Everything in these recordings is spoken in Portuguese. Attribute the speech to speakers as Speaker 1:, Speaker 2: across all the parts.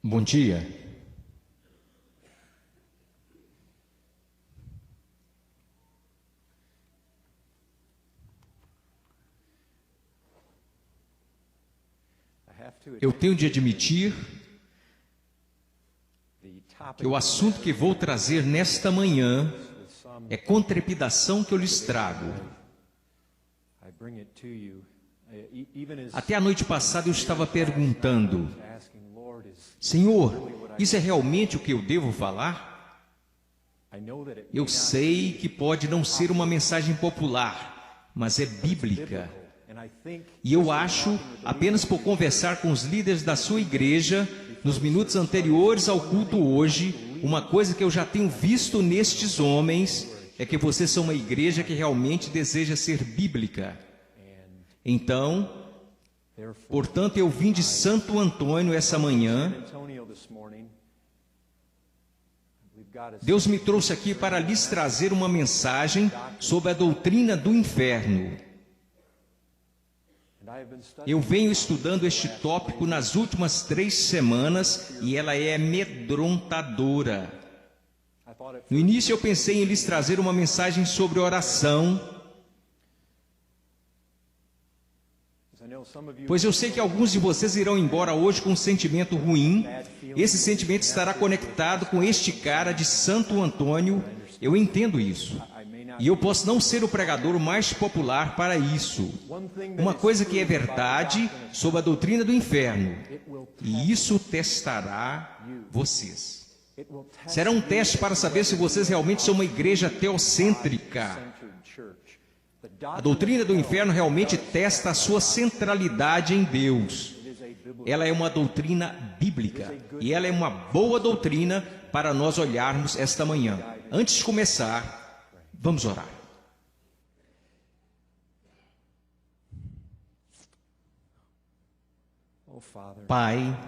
Speaker 1: Bom dia. Eu tenho de admitir que o assunto que vou trazer nesta manhã é com trepidação que eu lhes trago. Até a noite passada eu estava perguntando: Senhor, isso é realmente o que eu devo falar? Eu sei que pode não ser uma mensagem popular, mas é bíblica. E eu acho, apenas por conversar com os líderes da sua igreja, nos minutos anteriores ao culto hoje, uma coisa que eu já tenho visto nestes homens é que vocês são uma igreja que realmente deseja ser bíblica. Então, portanto, eu vim de Santo Antônio essa manhã. Deus me trouxe aqui para lhes trazer uma mensagem sobre a doutrina do inferno. Eu venho estudando este tópico nas últimas 3 semanas e ela é amedrontadora. No início eu pensei em lhes trazer uma mensagem sobre oração, pois eu sei que alguns de vocês irão embora hoje com um sentimento ruim. Esse sentimento estará conectado com este cara de Santo Antônio. Eu entendo isso. E eu posso não ser o pregador mais popular para isso. Uma coisa que é verdade sobre a doutrina do inferno, e isso testará vocês. Será um teste para saber se vocês realmente são uma igreja teocêntrica. A doutrina do inferno realmente testa a sua centralidade em Deus. Ela é uma doutrina bíblica, e ela é uma boa doutrina para nós olharmos esta manhã. Antes de começar, vamos orar. Pai,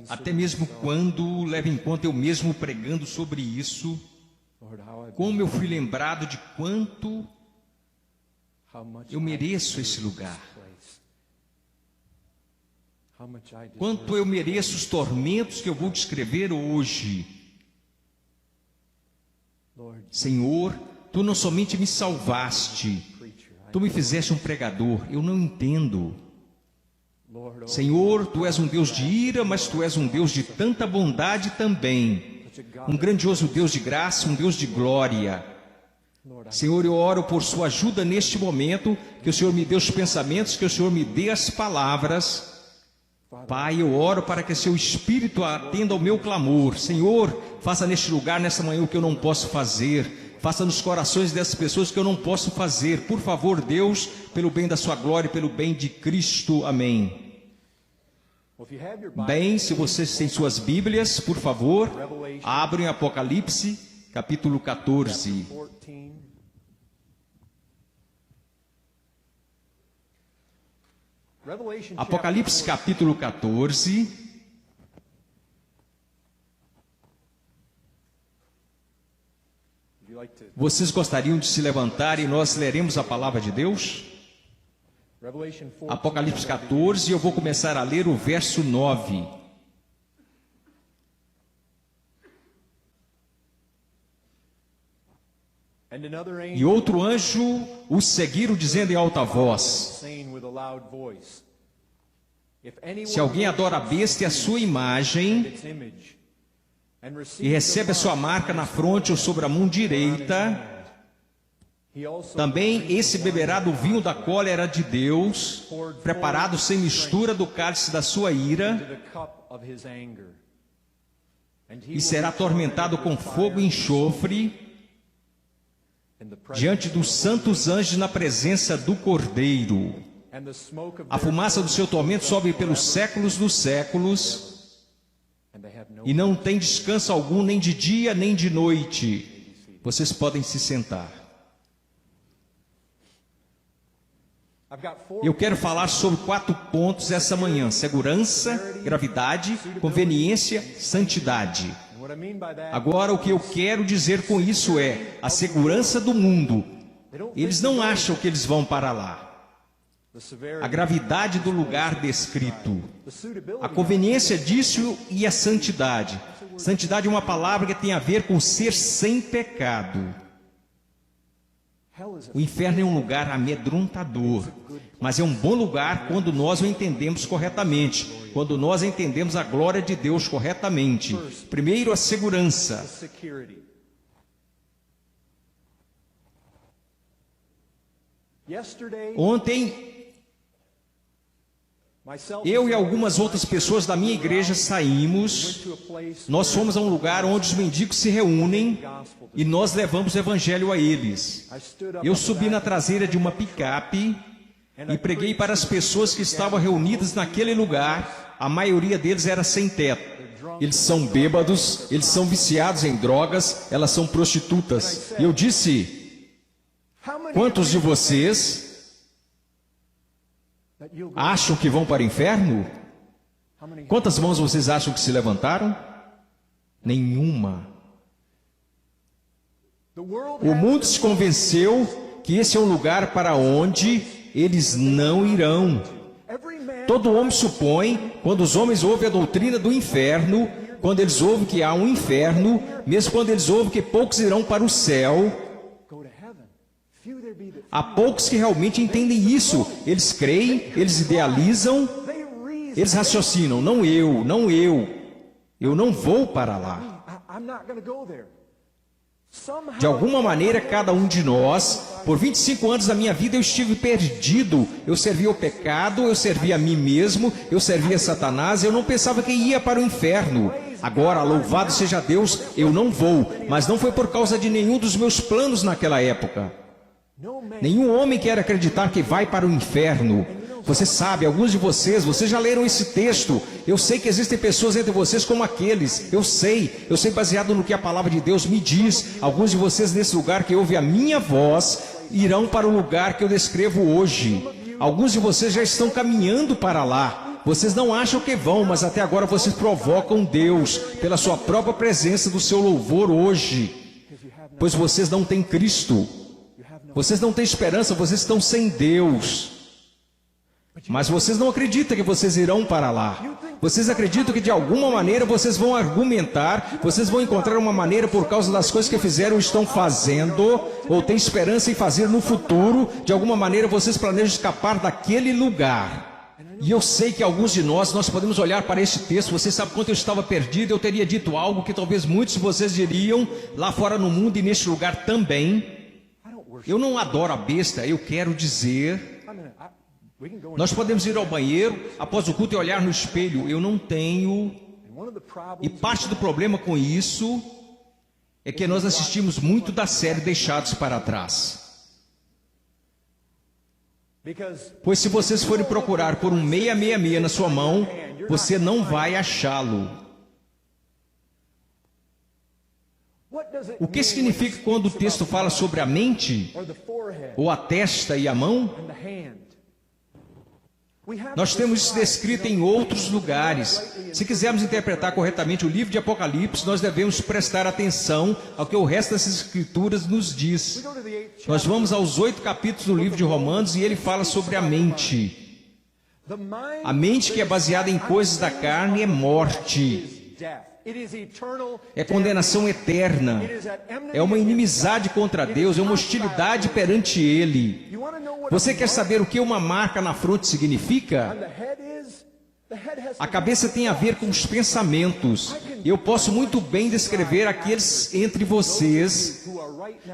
Speaker 1: até mesmo quando levo em conta eu mesmo pregando sobre isso, como eu fui lembrado de quanto eu mereço esse lugar, quanto eu mereço os tormentos que eu vou descrever hoje. Senhor, Tu não somente me salvaste, Tu me fizeste um pregador. Eu não entendo. Senhor, Tu és um Deus de ira, mas Tu és um Deus de tanta bondade também. Um grandioso Deus de graça, um Deus de glória. Senhor, eu oro por Sua ajuda neste momento, que o Senhor me dê os pensamentos, que o Senhor me dê as palavras. Pai, eu oro para que Seu Espírito atenda ao meu clamor. Senhor, faça neste lugar, nessa manhã, o que eu não posso fazer. Faça nos corações dessas pessoas o que eu não posso fazer. Por favor, Deus, pelo bem da Sua glória e pelo bem de Cristo. Amém. Bem, se vocês têm suas Bíblias, por favor, abrem Apocalipse, capítulo 14. Apocalipse, capítulo 14. Vocês gostariam de se levantar e nós leremos a palavra de Deus? Apocalipse 14, eu vou começar a ler o verso 9. E outro anjo os seguiram, dizendo em alta voz: se alguém adora a besta e a sua imagem, e recebe a sua marca na fronte ou sobre a mão direita, também esse beberá do vinho da cólera de Deus, preparado sem mistura do cálice da sua ira, e será atormentado com fogo e enxofre, diante dos santos anjos na presença do Cordeiro. A fumaça do seu tormento sobe pelos séculos dos séculos, e não tem descanso algum, nem de dia, nem de noite. Vocês podem se sentar. Eu quero falar sobre 4 pontos essa manhã: segurança, gravidade, conveniência, santidade. Agora, o que eu quero dizer com isso é a segurança do mundo. Eles não acham que eles vão para lá. a gravidade do lugar descrito, a conveniência disso e a santidade. Santidade é uma palavra que tem a ver com ser sem pecado. O inferno é um lugar amedrontador, mas é um bom lugar quando nós o entendemos corretamente, quando nós entendemos a glória de Deus corretamente. Primeiro, a segurança. Ontem, eu e algumas outras pessoas da minha igreja saímos, nós fomos a um lugar onde os mendigos se reúnem e nós levamos o evangelho a eles. Eu subi na traseira de uma picape e preguei para as pessoas que estavam reunidas naquele lugar. A maioria deles era sem teto. Eles são bêbados, eles são viciados em drogas, elas são prostitutas. E eu disse: quantos de vocês acham que vão para o inferno? Quantas mãos vocês acham que se levantaram? Nenhuma. O mundo se convenceu que esse é um lugar para onde eles não irão. Todo homem supõe, quando os homens ouvem a doutrina do inferno, quando eles ouvem que há um inferno, mesmo quando eles ouvem que poucos irão para o céu, há poucos que realmente entendem isso. Eles creem, eles idealizam, eles raciocinam. Não eu. Eu não vou para lá. De alguma maneira, cada um de nós, por 25 anos da minha vida, eu estive perdido. Eu servia o pecado, eu servia a mim mesmo, eu servia Satanás, eu não pensava que ia para o inferno. Agora, louvado seja Deus, eu não vou. Mas não foi por causa de nenhum dos meus planos naquela época. Nenhum homem quer acreditar que vai para o inferno. Você sabe, alguns de vocês já leram esse texto. Eu sei que existem pessoas entre vocês como aqueles. Eu sei baseado no que a palavra de Deus me diz. Alguns de vocês nesse lugar que ouvem a minha voz irão para o lugar que eu descrevo hoje. Alguns de vocês já estão caminhando para lá. Vocês não acham que vão, mas até agora vocês provocam Deus pela sua própria presença do seu louvor hoje. Pois vocês não têm Cristo. Vocês não têm esperança, vocês estão sem Deus. Mas vocês não acreditam que vocês irão para lá. Vocês acreditam que de alguma maneira vocês vão argumentar, vocês vão encontrar uma maneira por causa das coisas que fizeram ou estão fazendo, ou têm esperança em fazer no futuro, de alguma maneira vocês planejam escapar daquele lugar. E eu sei que alguns de nós podemos olhar para este texto. Você sabe quanto eu estava perdido, eu teria dito algo que talvez muitos de vocês diriam lá fora no mundo e neste lugar também. Eu não adoro a besta, eu quero dizer... Nós podemos ir ao banheiro após o culto e olhar no espelho. Eu não tenho. E parte do problema com isso é que nós assistimos muito da série Deixados para Trás. Pois se vocês forem procurar por um 666 na sua mão, você não vai achá-lo. O que significa quando o texto fala sobre a mente, ou a testa e a mão? Nós temos isso descrito em outros lugares. Se quisermos interpretar corretamente o livro de Apocalipse, nós devemos prestar atenção ao que o resto dessas escrituras nos diz. Nós vamos aos 8 capítulos do livro de Romanos e ele fala sobre a mente. A mente que é baseada em coisas da carne é morte. É condenação eterna. É uma inimizade contra Deus, é uma hostilidade perante Ele. Você quer saber o que uma marca na fronte significa? A cabeça tem a ver com os pensamentos. Eu posso muito bem descrever aqueles entre vocês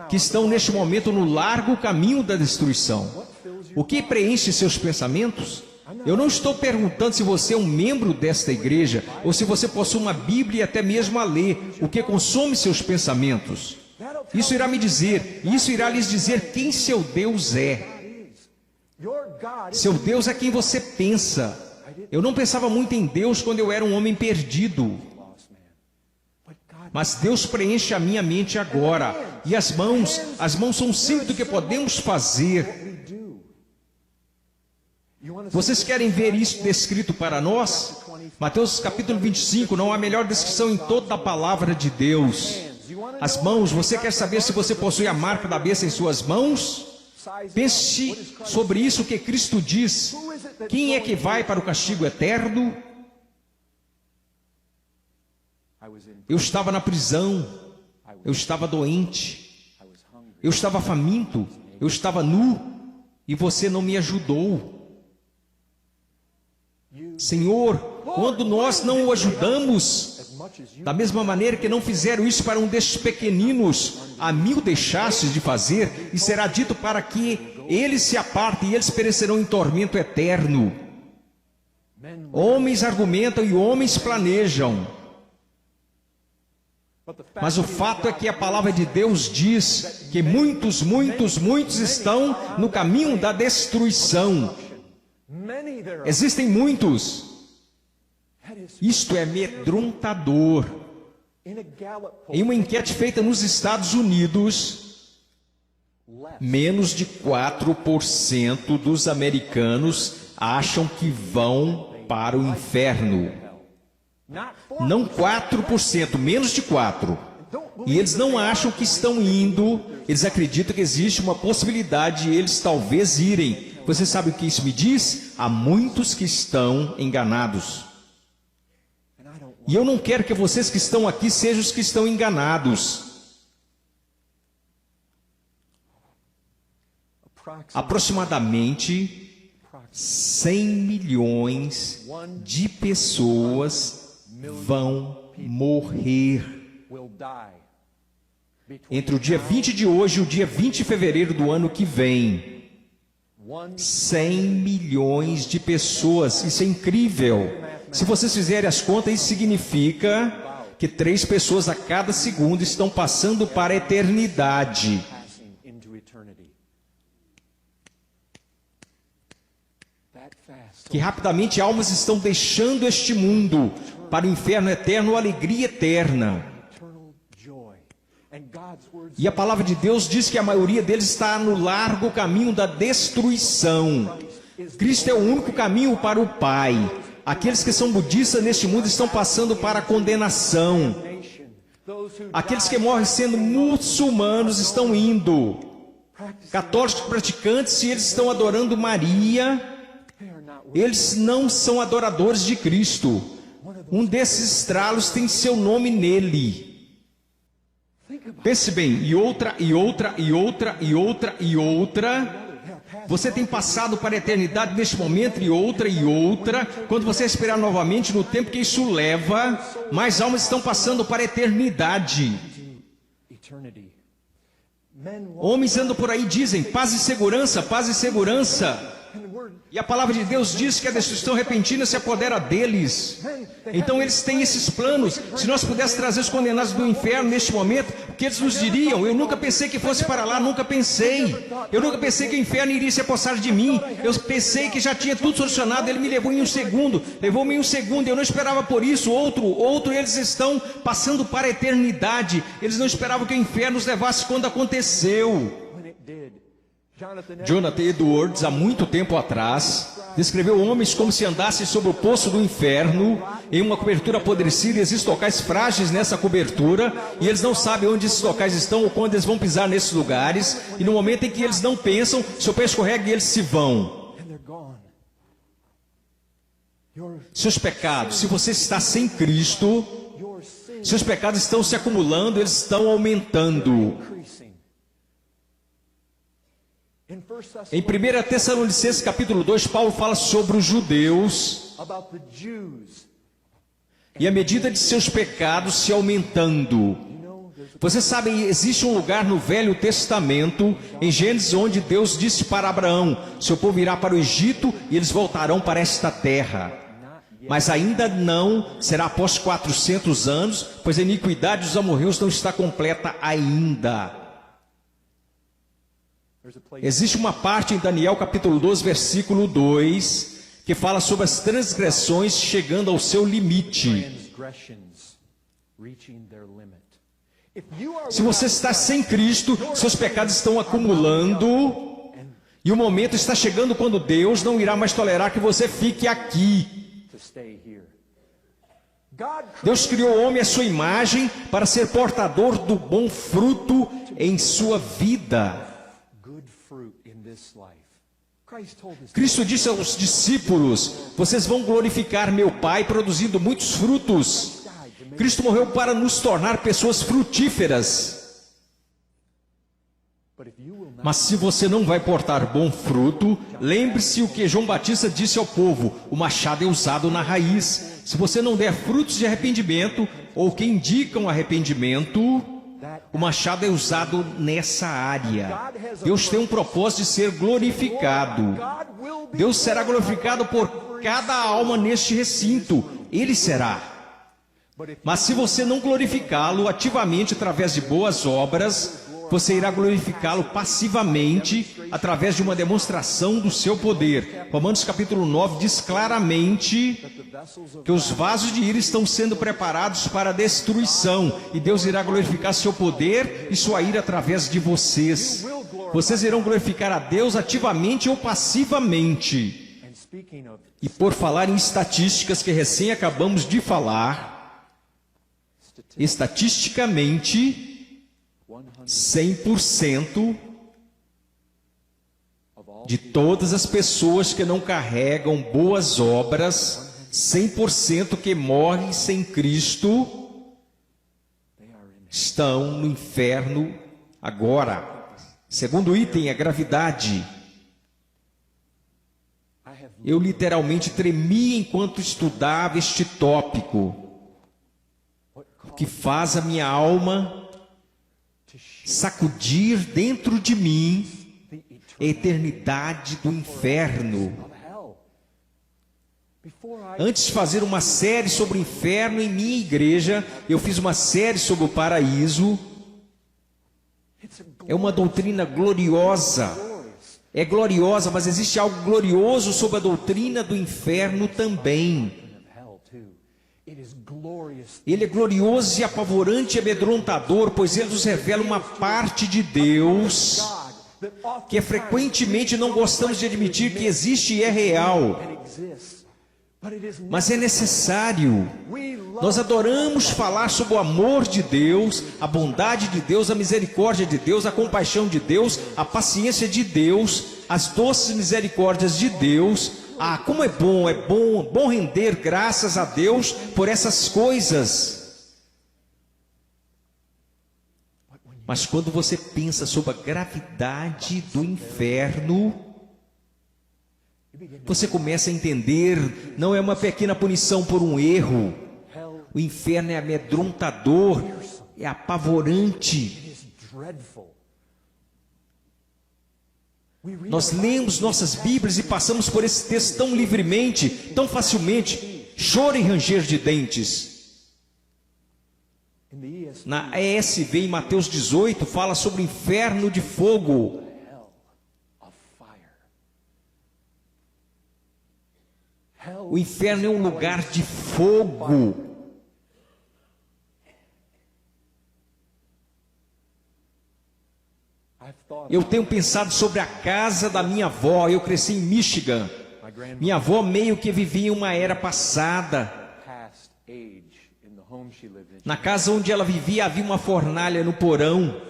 Speaker 1: que estão neste momento no largo caminho da destruição. O que preenche seus pensamentos? Eu não estou perguntando se você é um membro desta igreja ou se você possui uma Bíblia e até mesmo a ler. O que consome seus pensamentos? Isso irá me dizer, isso irá lhes dizer quem seu Deus é. Seu Deus é quem você pensa. Eu não pensava muito em Deus quando eu era um homem perdido. Mas Deus preenche a minha mente agora. E as mãos são o símbolo do que podemos fazer. Vocês querem ver isso descrito para nós? Mateus capítulo 25, não há melhor descrição em toda a palavra de Deus. As mãos, você quer saber se você possui a marca da besta em suas mãos? Pense sobre isso que Cristo diz. Quem é que vai para o castigo eterno? Eu estava na prisão, eu estava doente, eu estava faminto, eu estava nu, e você não me ajudou. Senhor, quando nós não o ajudamos, da mesma maneira que não fizeram isso para um destes pequeninos, a mim o deixastes de fazer, e será dito para que eles se apartem e eles perecerão em tormento eterno. Homens argumentam e homens planejam. Mas o fato é que a palavra de Deus diz que muitos estão no caminho da destruição. Existem muitos. Isto é amedrontador. Em uma enquete feita nos Estados Unidos, menos de 4% dos americanos acham que vão para o inferno. Não 4%, menos de 4%. E eles não acham que estão indo, eles acreditam que existe uma possibilidade de eles talvez irem. Você sabe o que isso me diz? Há muitos que estão enganados. E eu não quero que vocês que estão aqui sejam os que estão enganados. Aproximadamente 100 milhões de pessoas vão morrer entre o dia 20 de hoje e o dia 20 de fevereiro do ano que vem. 100 milhões de pessoas, isso é incrível. Se vocês fizerem as contas, isso significa que 3 pessoas a cada segundo estão passando para a eternidade. Que rapidamente almas estão deixando este mundo para o inferno eterno, a alegria eterna. E a palavra de Deus diz que a maioria deles está no largo caminho da destruição. Cristo é o único caminho para o Pai. Aqueles que são budistas neste mundo estão passando para a condenação. Aqueles que morrem sendo muçulmanos estão indo. Católicos praticantes, se eles estão adorando Maria, eles não são adoradores de Cristo. Um desses estralos tem seu nome nele. Pense bem, e outra. Você tem passado para a eternidade neste momento, e outra. Quando você esperar novamente, no tempo que isso leva, mais almas estão passando para a eternidade. Homens andam por aí e dizem, paz e segurança, paz e segurança. E a palavra de Deus diz que a destruição repentina se apodera deles. Então eles têm esses planos. Se nós pudéssemos trazer os condenados do inferno neste momento, o que eles nos diriam? Eu nunca pensei que fosse para lá, nunca pensei. Eu nunca pensei que o inferno iria se apossar de mim. Eu pensei que já tinha tudo solucionado. Ele me levou em um segundo. Levou-me em um segundo. Eu não esperava por isso. Outro, eles estão passando para a eternidade. Eles não esperavam que o inferno os levasse quando aconteceu. Jonathan Edwards, há muito tempo atrás, descreveu homens como se andassem sobre o poço do inferno, em uma cobertura apodrecida, e existem locais frágeis nessa cobertura, e eles não sabem onde esses locais estão ou quando eles vão pisar nesses lugares, e no momento em que eles não pensam, seu pé escorrega e eles se vão. Seus pecados, se você está sem Cristo, seus pecados estão se acumulando, eles estão aumentando. Em 1 Tessalonicenses capítulo 2, Paulo fala sobre os judeus e a medida de seus pecados se aumentando. Vocês sabem, existe um lugar no Velho Testamento, em Gênesis, onde Deus disse para Abraão, seu povo irá para o Egito e eles voltarão para esta terra. Mas ainda não, será após 400 anos, pois a iniquidade dos amorreus não está completa ainda. Existe uma parte em Daniel capítulo 12, versículo 2, que fala sobre as transgressões chegando ao seu limite. Se você está sem Cristo, seus pecados estão acumulando, e o momento está chegando quando Deus não irá mais tolerar que você fique aqui. Deus criou o homem à sua imagem para ser portador do bom fruto em sua vida. Cristo disse aos discípulos: vocês vão glorificar meu Pai produzindo muitos frutos. Cristo morreu para nos tornar pessoas frutíferas. Mas se você não vai portar bom fruto, lembre-se o que João Batista disse ao povo: o machado é usado na raiz. Se você não der frutos de arrependimento, ou que indicam arrependimento, o machado é usado nessa área. Deus tem um propósito de ser glorificado. Deus será glorificado por cada alma neste recinto. Ele será. Mas se você não glorificá-lo ativamente através de boas obras, você irá glorificá-lo passivamente através de uma demonstração do seu poder. Romanos capítulo 9 diz claramente que os vasos de ira estão sendo preparados para a destruição, e Deus irá glorificar seu poder e sua ira através de vocês. Vocês irão glorificar a Deus ativamente ou passivamente. E por falar em estatísticas que recém acabamos de falar, estatisticamente, 100% de todas as pessoas que não carregam boas obras, 100% que morrem sem Cristo, estão no inferno agora. Segundo item, a gravidade. Eu literalmente tremi enquanto estudava este tópico. O que faz a minha alma sacudir dentro de mim a eternidade do inferno. Antes de fazer uma série sobre o inferno em minha igreja, eu fiz uma série sobre o paraíso. É uma doutrina gloriosa. É gloriosa, mas existe algo glorioso sobre a doutrina do inferno também. Ele é glorioso e apavorante e amedrontador, pois ele nos revela uma parte de Deus que frequentemente não gostamos de admitir que existe e é real. Mas é necessário. Nós adoramos falar sobre o amor de Deus, a bondade de Deus, a misericórdia de Deus, a compaixão de Deus, a paciência de Deus, as doces misericórdias de Deus. Ah, como é bom render graças a Deus por essas coisas. Mas quando você pensa sobre a gravidade do inferno, você começa a entender, não é uma pequena punição por um erro. O inferno é amedrontador, é apavorante. Nós lemos nossas Bíblias e passamos por esse texto tão livremente, tão facilmente. Choro e ranger de dentes. Na ESV, em Mateus 18, fala sobre o inferno de fogo. O inferno é um lugar de fogo. Eu tenho pensado sobre a casa da minha avó. Eu cresci em Michigan. Minha avó meio que vivia em uma era passada. Na casa onde ela vivia havia uma fornalha no porão.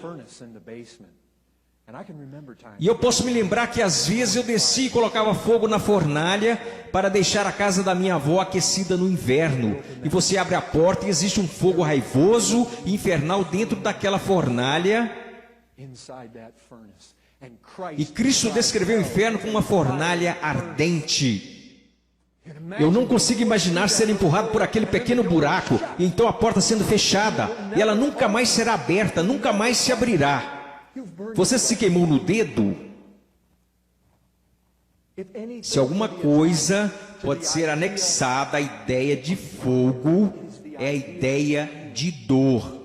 Speaker 1: E eu posso me lembrar que às vezes eu descia e colocava fogo na fornalha para deixar a casa da minha avó aquecida no inverno. E você abre a porta e existe um fogo raivoso e infernal dentro daquela fornalha. E Cristo descreveu o inferno como uma fornalha ardente. Eu não consigo imaginar ser empurrado por aquele pequeno buraco, e então a porta sendo fechada, e ela nunca mais será aberta, nunca mais se abrirá. Você se queimou no dedo? Se alguma coisa pode ser anexada à ideia de fogo, é a ideia de dor.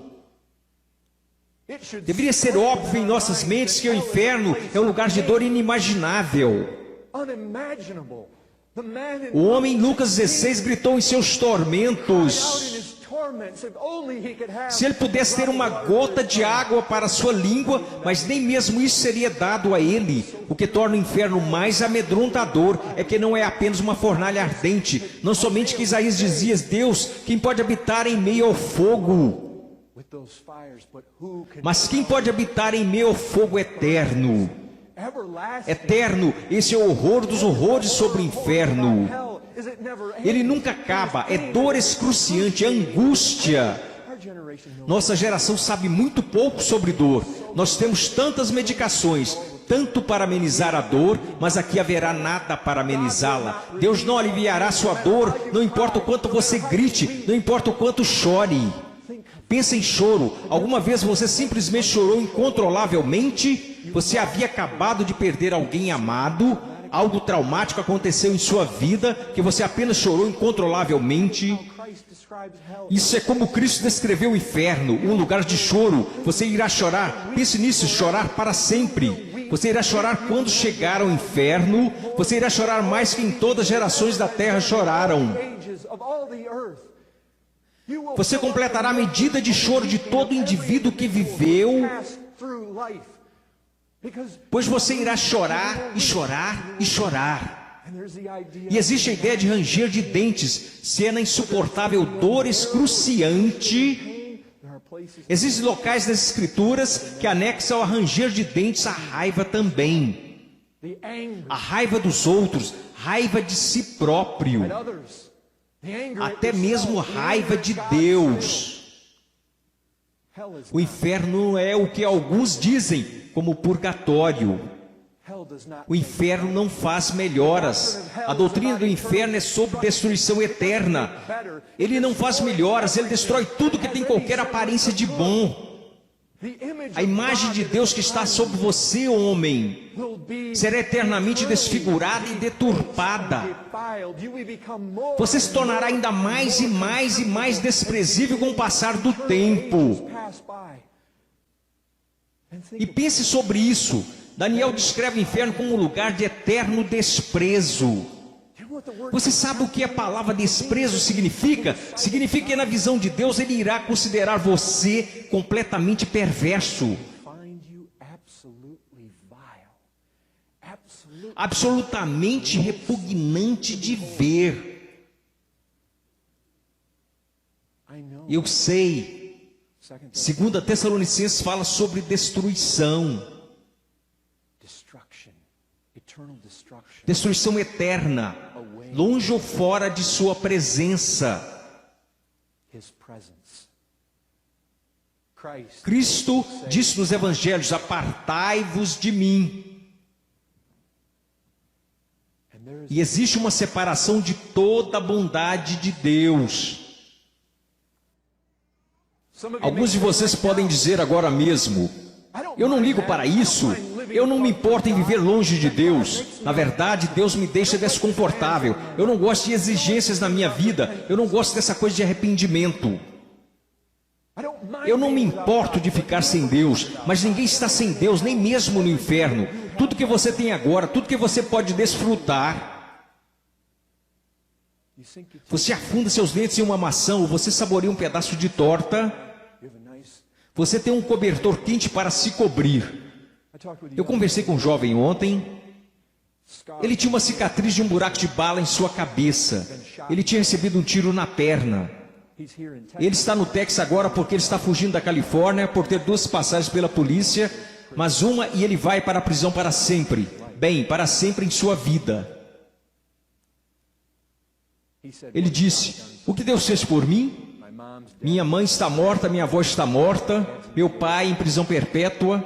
Speaker 1: Deveria ser óbvio em nossas mentes que o inferno é um lugar de dor inimaginável. O homem em Lucas 16 gritou em seus tormentos. Se ele pudesse ter uma gota de água para a sua língua, mas nem mesmo isso seria dado a ele. O que torna o inferno mais amedrontador é que não é apenas uma fornalha ardente. Não somente que Isaías dizia: Deus, quem pode habitar em meio ao fogo? Mas quem pode habitar em meio ao fogo eterno? Eterno, esse é o horror dos horrores sobre o inferno. Ele nunca acaba, é dor excruciante, é angústia. Nossa geração sabe muito pouco sobre dor. Nós temos tantas medicações, tanto para amenizar a dor, mas aqui haverá nada para amenizá-la. Deus não aliviará sua dor, não importa o quanto você grite, não importa o quanto chore. Pensa em choro. Alguma vez você simplesmente chorou incontrolavelmente? Você havia acabado de perder alguém amado? Algo traumático aconteceu em sua vida que você apenas chorou incontrolavelmente? Isso é como Cristo descreveu o inferno, um lugar de choro. Você irá chorar. Pense nisso, chorar para sempre. Você irá chorar quando chegar ao inferno. Você irá chorar mais que em todas as gerações da terra choraram. Você completará a medida de choro de todo indivíduo que viveu, pois você irá chorar e chorar e chorar. E existe a ideia de ranger de dentes, cena insuportável, dor excruciante. Existem locais nas Escrituras que anexam ao ranger de dentes a raiva também. A raiva dos outros, raiva de si próprio. Até mesmo raiva de Deus. O inferno é o que alguns dizem como purgatório. O inferno não faz melhoras. A doutrina do inferno é sobre destruição eterna. Ele não faz melhoras, ele destrói tudo que tem qualquer aparência de bom. A imagem de Deus que está sobre você, homem, será eternamente desfigurada e deturpada. Você se tornará ainda mais e mais e mais desprezível com o passar do tempo. E pense sobre isso. Daniel descreve o inferno como um lugar de eterno desprezo. Você sabe o que a palavra desprezo significa? Significa que na visão de Deus ele irá considerar você completamente perverso. Absolutamente repugnante de ver. Eu sei. 2 Tessalonicenses fala sobre destruição. Destruição eterna, longe ou fora de sua presença. Cristo disse nos evangelhos: apartai-vos de mim. E existe uma separação de toda a bondade de Deus. Alguns de vocês podem dizer agora mesmo: eu não ligo para isso, eu não me importo em viver longe de Deus. Na verdade, Deus me deixa desconfortável. Eu não gosto de exigências na minha vida, eu não gosto dessa coisa de arrependimento. Eu não me importo de ficar sem Deus, mas ninguém está sem Deus, nem mesmo no inferno. Tudo que você tem agora, tudo que você pode desfrutar. Você afunda seus dentes em uma maçã, ou você saboreia um pedaço de torta. Você tem um cobertor quente para se cobrir. Eu conversei com um jovem ontem. Ele tinha uma cicatriz de um buraco de bala em sua cabeça. Ele tinha recebido um tiro na perna. Ele está no Texas agora porque ele está fugindo da Califórnia por ter 2 passagens pela polícia, mas uma e ele vai para a prisão para sempre. Bem, para sempre em sua vida. Ele disse: o que Deus fez por mim? Minha mãe está morta, minha avó está morta, meu pai em prisão perpétua.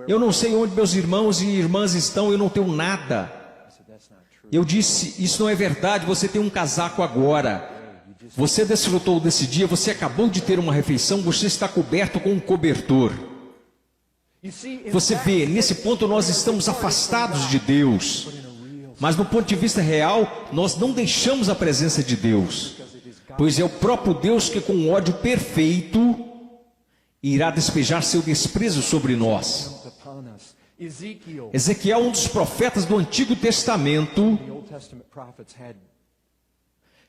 Speaker 1: Eu não sei onde meus irmãos e irmãs estão, eu não tenho nada. Eu disse: isso não é verdade, você tem um casaco agora. Você desfrutou desse dia, você acabou de ter uma refeição, você está coberto com um cobertor. Você vê, nesse ponto nós estamos afastados de Deus. Mas no ponto de vista real, nós não deixamos a presença de Deus. Pois é o próprio Deus que com ódio perfeito irá despejar seu desprezo sobre nós. Ezequiel, um dos profetas do Antigo Testamento,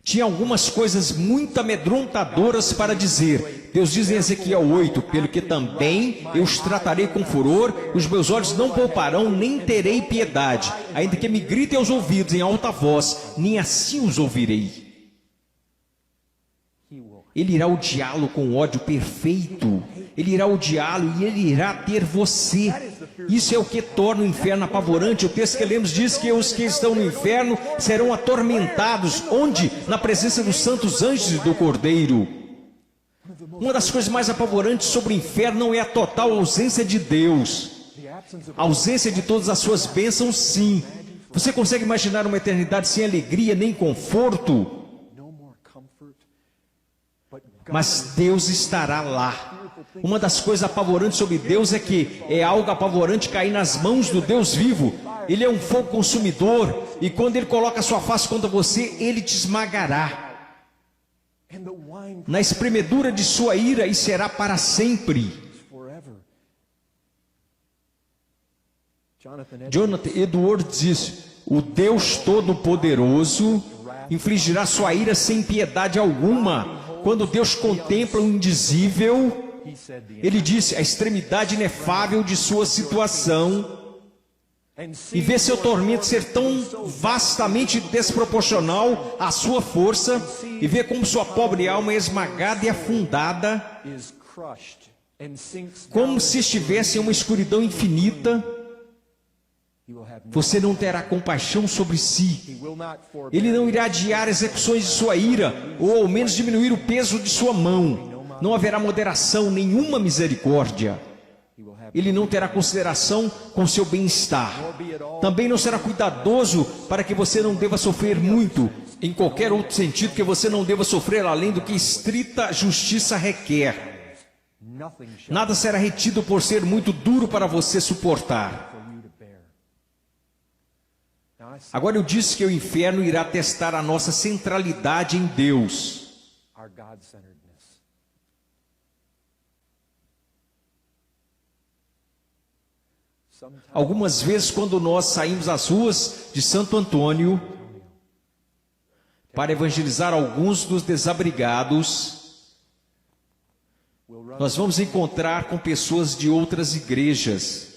Speaker 1: tinha algumas coisas muito amedrontadoras para dizer. Deus diz em Ezequiel 8, pelo que também eu os tratarei com furor, os meus olhos não pouparão, nem terei piedade, ainda que me gritem aos ouvidos em alta voz, nem assim os ouvirei. Ele irá odiá-lo com ódio perfeito. Ele irá odiá-lo e ele irá ter você. Isso é o que torna o inferno apavorante. O texto que lemos diz que os que estão no inferno serão atormentados. Onde? Na presença dos santos anjos e do Cordeiro. Uma das coisas mais apavorantes sobre o inferno não é a total ausência de Deus. A ausência de todas as suas bênçãos, sim. Você consegue imaginar uma eternidade sem alegria nem conforto? Mas Deus estará lá. Uma das coisas apavorantes sobre Deus é que é algo apavorante cair nas mãos do Deus vivo. Ele é um fogo consumidor, e quando Ele coloca a sua face contra você, Ele te esmagará. Na espremedura de sua ira, e será para sempre. Jonathan Edwards disse: o Deus Todo-Poderoso infligirá sua ira sem piedade alguma. Quando Deus contempla o indizível, Ele disse a extremidade inefável de sua situação, e vê seu tormento ser tão vastamente desproporcional à sua força, e vê como sua pobre alma é esmagada e afundada, como se estivesse em uma escuridão infinita. Você não terá compaixão sobre si. Ele não irá adiar execuções de sua ira, ou ao menos diminuir o peso de sua mão. Não haverá moderação, nenhuma misericórdia. Ele não terá consideração com seu bem-estar. Também não será cuidadoso para que você não deva sofrer muito, em qualquer outro sentido, que você não deva sofrer além do que estrita justiça requer. Nada será retido por ser muito duro para você suportar. Agora eu disse que o inferno irá testar a nossa centralidade em Deus. Algumas vezes, quando nós saímos às ruas de Santo Antônio para evangelizar alguns dos desabrigados, nós vamos encontrar com pessoas de outras igrejas.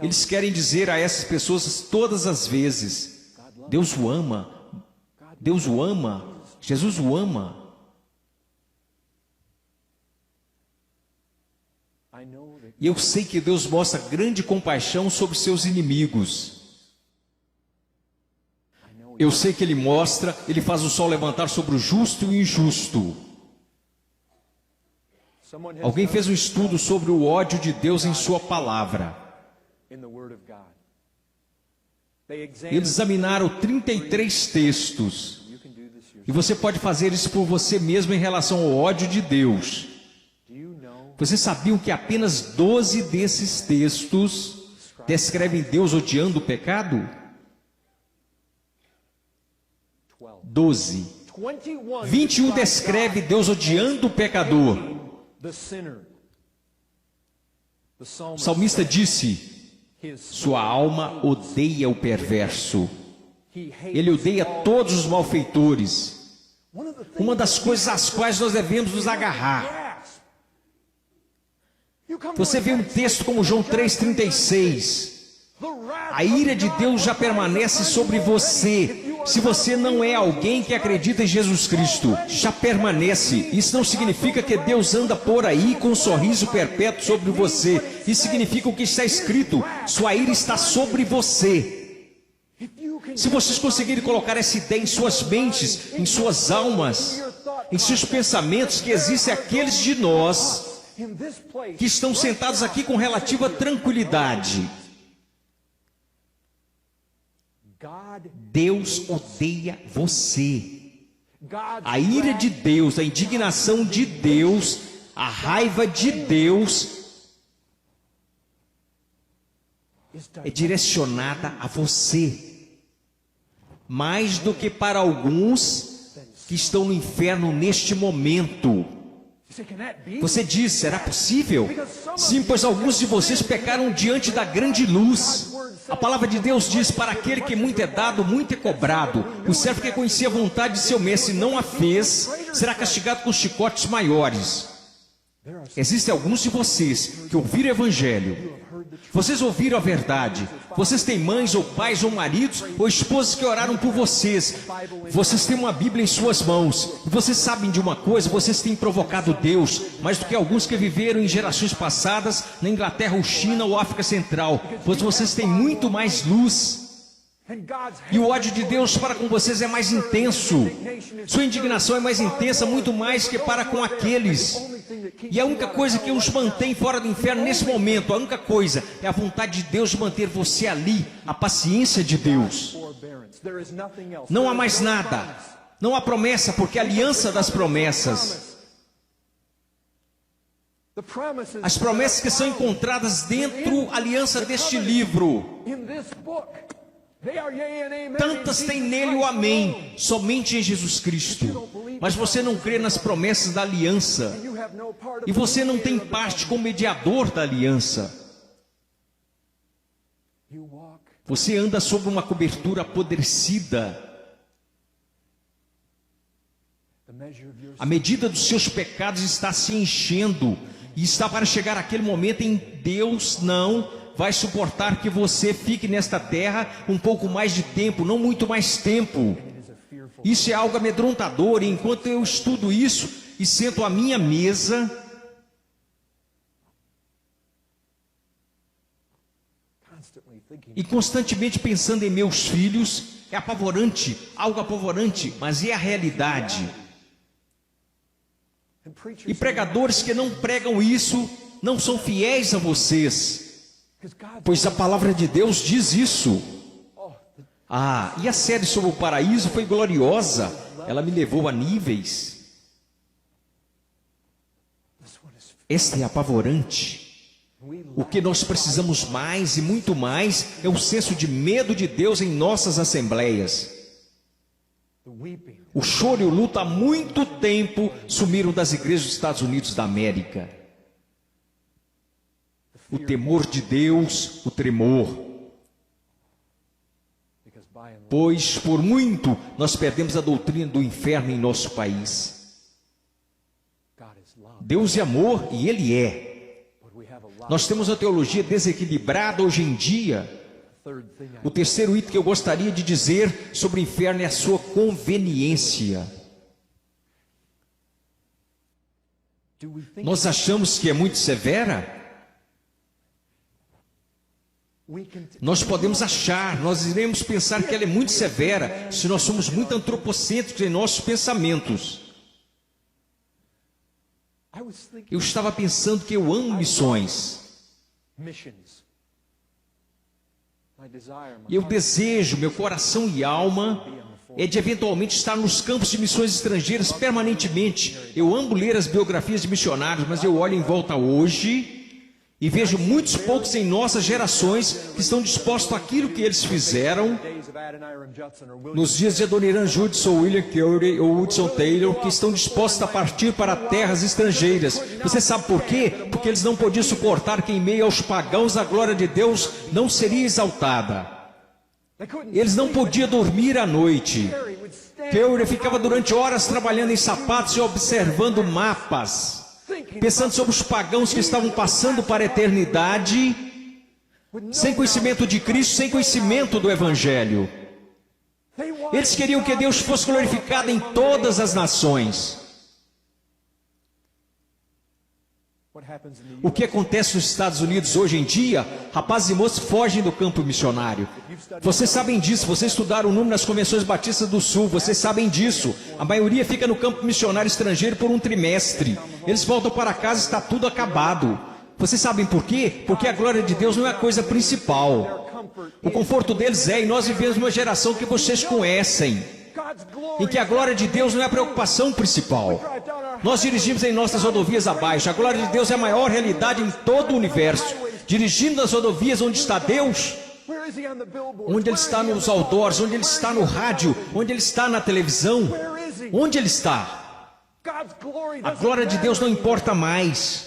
Speaker 1: Eles querem dizer a essas pessoas todas as vezes: Deus o ama, Deus o ama, Jesus o ama. E eu sei que Deus mostra grande compaixão sobre seus inimigos. Eu sei que Ele mostra, Ele faz o sol levantar sobre o justo e o injusto. Alguém fez um estudo sobre o ódio de Deus em sua palavra. Eles examinaram 33 textos. E você pode fazer isso por você mesmo em relação ao ódio de Deus. Vocês sabiam que apenas 12 desses textos descrevem Deus odiando o pecado? 12. 21 descreve Deus odiando o pecador. O salmista disse: sua alma odeia o perverso. Ele odeia todos os malfeitores. Uma das coisas às quais nós devemos nos agarrar. Você vê um texto como João 3,36. A ira de Deus já permanece sobre você. Se você não é alguém que acredita em Jesus Cristo, já permanece. Isso não significa que Deus anda por aí com um sorriso perpétuo sobre você. Isso significa o que está escrito: sua ira está sobre você. Se vocês conseguirem colocar essa ideia em suas mentes, em suas almas, em seus pensamentos, que existem aqueles de nós que estão sentados aqui com relativa tranquilidade. Deus odeia você. A ira de Deus, a indignação de Deus, a raiva de Deus é direcionada a você. Mais do que para alguns que estão no inferno neste momento. Você diz: será possível? Sim, pois alguns de vocês pecaram diante da grande luz. A palavra de Deus diz: para aquele que muito é dado, muito é cobrado. O servo que conhecia a vontade de seu mestre não a fez, será castigado com chicotes maiores. Existem alguns de vocês que ouviram o Evangelho. Vocês ouviram a verdade. Vocês têm mães ou pais ou maridos ou esposas que oraram por vocês. Vocês têm uma Bíblia em suas mãos. E vocês sabem de uma coisa, vocês têm provocado Deus mais do que alguns que viveram em gerações passadas na Inglaterra ou China ou África Central. Pois vocês têm muito mais luz. E o ódio de Deus para com vocês é mais intenso. Sua indignação é mais intensa, muito mais que para com aqueles. E a única coisa que os mantém fora do inferno nesse momento, a única coisa, é a vontade de Deus de manter você ali, a paciência de Deus. Não há mais nada. Não há promessa, porque a aliança das promessas. As promessas que são encontradas dentro da aliança deste livro. Tantas tem nele o amém, somente em Jesus Cristo. Mas você não crê nas promessas da aliança. E você não tem parte como mediador da aliança. Você anda sob uma cobertura apodrecida. A medida dos seus pecados está se enchendo. E está para chegar aquele momento em que Deus não vai suportar que você fique nesta terra um pouco mais de tempo, não muito mais tempo. Isso é algo amedrontador, e enquanto eu estudo isso e sento à minha mesa, e constantemente pensando em meus filhos, é apavorante, algo apavorante, mas é a realidade. E pregadores que não pregam isso, não são fiéis a vocês. Pois a palavra de Deus diz isso. E a série sobre o paraíso foi gloriosa. Ela me levou a níveis. Esta é apavorante. O que nós precisamos mais e muito mais é o senso de medo de Deus em nossas assembleias. O choro e o luto há muito tempo sumiram das igrejas dos Estados Unidos da América. O temor de Deus, o tremor. Pois, por muito, nós perdemos a doutrina do inferno em nosso país. Deus é amor e Ele é. Nós temos a teologia desequilibrada hoje em dia. O terceiro item que eu gostaria de dizer sobre o inferno é a sua conveniência. Nós achamos que é muito severa? Nós podemos achar, nós iremos pensar que ela é muito severa, se nós somos muito antropocêntricos em nossos pensamentos. Eu estava pensando que eu amo missões. E eu desejo, meu coração e alma, é de eventualmente estar nos campos de missões estrangeiras permanentemente. Eu amo ler as biografias de missionários, mas eu olho em volta hoje e vejo muitos poucos em nossas gerações que estão dispostos àquilo que eles fizeram nos dias de Adoniram Judson, William Carey ou Hudson Taylor, que estão dispostos a partir para terras estrangeiras. Você sabe por quê? Porque eles não podiam suportar que em meio aos pagãos a glória de Deus não seria exaltada. Eles não podiam dormir à noite. Carey ficava durante horas trabalhando em sapatos e observando mapas, pensando sobre os pagãos que estavam passando para a eternidade, sem conhecimento de Cristo, sem conhecimento do Evangelho. Eles queriam que Deus fosse glorificado em todas as nações. O que acontece nos Estados Unidos hoje em dia? Rapazes e moças fogem do campo missionário. Vocês sabem disso, vocês estudaram o número nas convenções batistas do Sul, vocês sabem disso. A maioria fica no campo missionário estrangeiro por um trimestre. Eles voltam para casa e está tudo acabado. Vocês sabem por quê? Porque a glória de Deus não é a coisa principal. O conforto deles é, e nós vivemos uma geração que vocês conhecem, em que a glória de Deus não é a preocupação principal. Nós dirigimos em nossas rodovias abaixo. A glória de Deus é a maior realidade em todo o universo. Dirigindo nas rodovias onde está Deus, onde Ele está nos outdoors, onde Ele está no rádio, onde Ele está na televisão, onde Ele está. A glória de Deus não importa mais.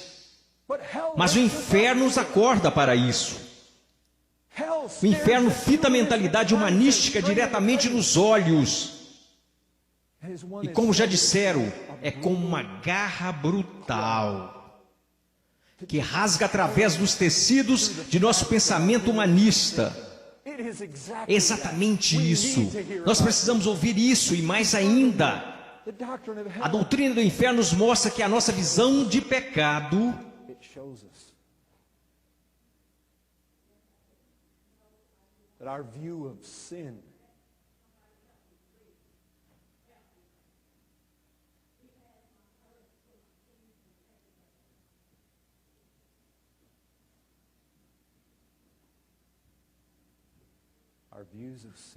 Speaker 1: Mas o inferno nos acorda para isso. O inferno fita a mentalidade humanística diretamente nos olhos. E como já disseram, é com uma garra brutal. que rasga através dos tecidos de nosso pensamento humanista. É exatamente isso. Nós precisamos ouvir isso e mais ainda. A doutrina do inferno nos mostra que a nossa visão de pecado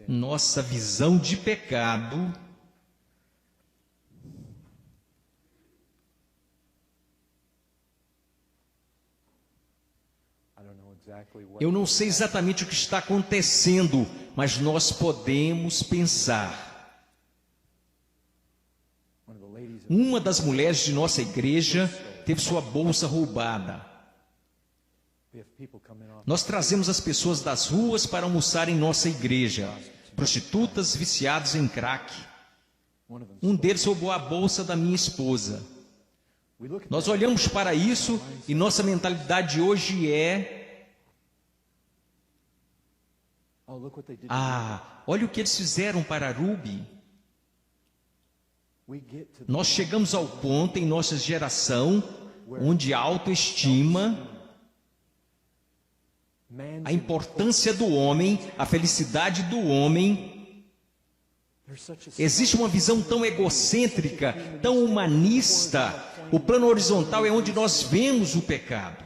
Speaker 1: nossa visão de pecado eu não sei exatamente o que está acontecendo, mas nós podemos pensar. Uma das mulheres de nossa igreja teve sua bolsa roubada. Nós trazemos as pessoas das ruas para almoçar em nossa igreja. Prostitutas viciadas em crack. Um deles roubou a bolsa da minha esposa. Nós olhamos para isso e nossa mentalidade hoje é: olha o que eles fizeram para Ruby. Nós chegamos ao ponto em nossa geração onde a autoestima, a importância do homem, a felicidade do homem, existe uma visão tão egocêntrica, tão humanista. O plano horizontal é onde nós vemos o pecado.